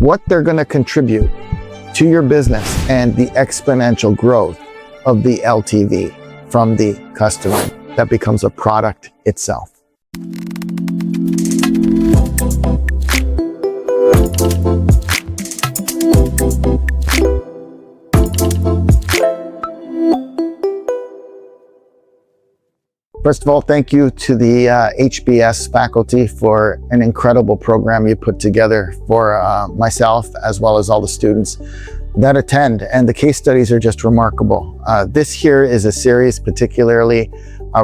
what they're going to contribute to your business and the exponential growth of the LTV from the customer that becomes a product itself. First of all, thank you to the HBS faculty for an incredible program you put together for myself as well as all the students that attend, and the case studies are just remarkable. This here is a series particularly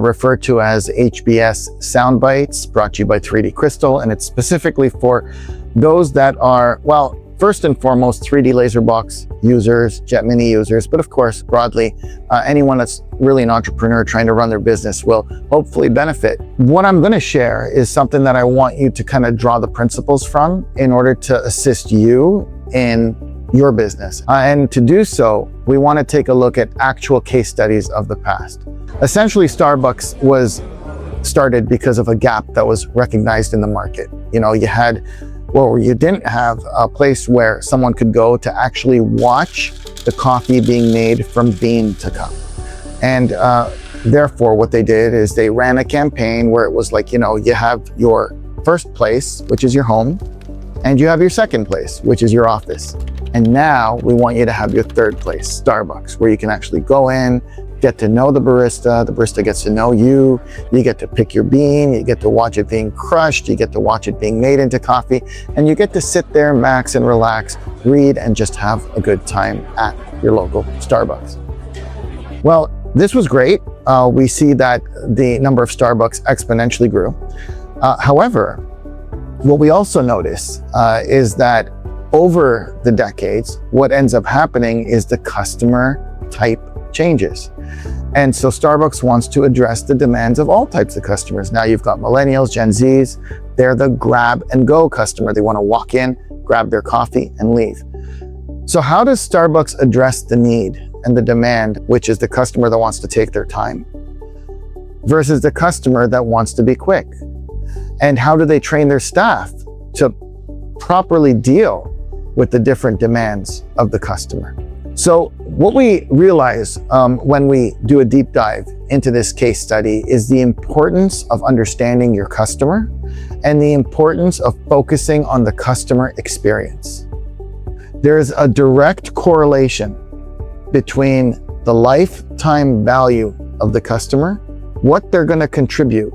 referred to as HBS Soundbites, brought to you by 3D Crystal, and it's specifically for those that are, well, first and foremost, 3D laser box users, Jet Mini users, but of course, broadly, anyone that's really an entrepreneur trying to run their business will hopefully benefit. What I'm going to share is something that I want you to kind of draw the principles from in order to assist you in your business. And to do so, we want to take a look at actual case studies of the past. Essentially, Starbucks was started because of a gap that was recognized in the market. You know, you didn't have a place where someone could go to actually watch the coffee being made from bean to cup. And therefore, what they did is they ran a campaign where it was like, you have your first place, which is your home, and you have your second place, which is your office. And now we want you to have your third place, Starbucks, where you can actually go in, get to know the barista gets to know you, you get to pick your bean, you get to watch it being crushed, you get to watch it being made into coffee, and you get to sit there, max and relax, read, and just have a good time at your local Starbucks. Well, this was great. We see that the number of Starbucks exponentially grew. However, what we also notice is that over the decades, what ends up happening is the customer type changes. And so Starbucks wants to address the demands of all types of customers. Now you've got millennials, Gen Zs, they're the grab and go customer. They want to walk in, grab their coffee and leave. So how does Starbucks address the need and the demand, which is the customer that wants to take their time, versus the customer that wants to be quick? And how do they train their staff to properly deal with the different demands of the customer? So what we realize when we do a deep dive into this case study is the importance of understanding your customer and the importance of focusing on the customer experience. There's a direct correlation between the lifetime value of the customer, what they're going to contribute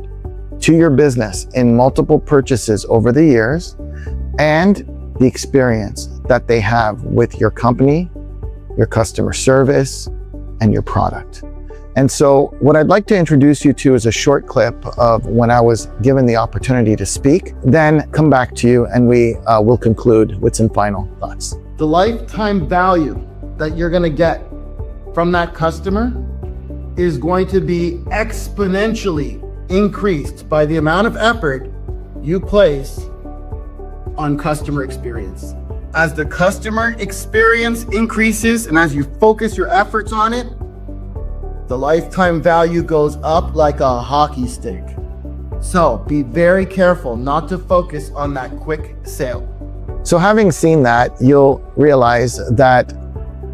to your business in multiple purchases over the years, and the experience that they have with your company, your customer service, and your product. And so what I'd like to introduce you to is a short clip of when I was given the opportunity to speak, then come back to you and we will conclude with some final thoughts. The lifetime value that you're gonna get from that customer is going to be exponentially increased by the amount of effort you place on customer experience. As the customer experience increases and as you focus your efforts on it, the lifetime value goes up like a hockey stick. So be very careful not to focus on that quick sale. So having seen that, you'll realize that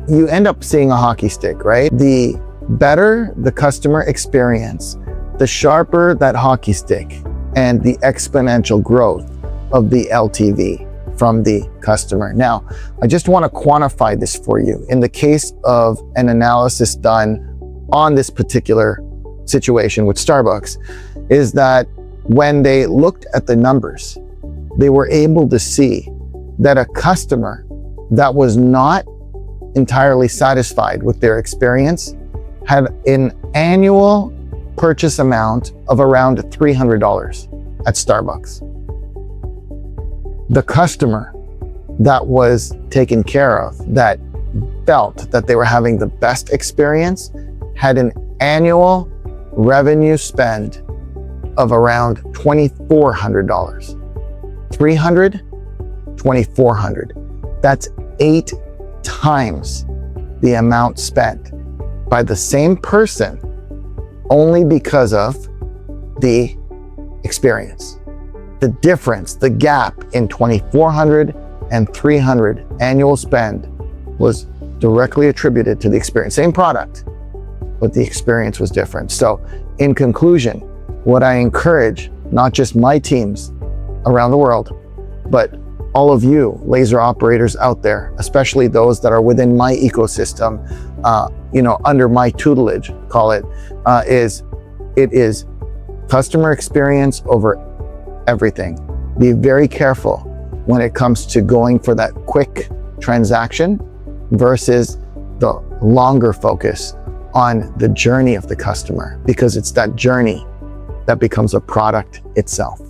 you end up seeing a hockey stick, right? The better the customer experience, the sharper that hockey stick and the exponential growth of the LTV from the customer. Now, I just want to quantify this for you. In the case of an analysis done on this particular situation with Starbucks, is that when they looked at the numbers, they were able to see that a customer that was not entirely satisfied with their experience had an annual purchase amount of around $300 at Starbucks. The customer that was taken care of, that felt that they were having the best experience, had an annual revenue spend of around $2,400. 300, 2,400. That's 8 times the amount spent by the same person only because of the experience. The difference, the gap in $2,400 and 300 annual spend was directly attributed to the experience. Same product, but the experience was different. So in conclusion, what I encourage, not just my teams around the world, but all of you laser operators out there, especially those that are within my ecosystem, under my tutelage, call it, it is customer experience over everything. Be very careful when it comes to going for that quick transaction versus the longer focus on the journey of the customer, because it's that journey that becomes a product itself.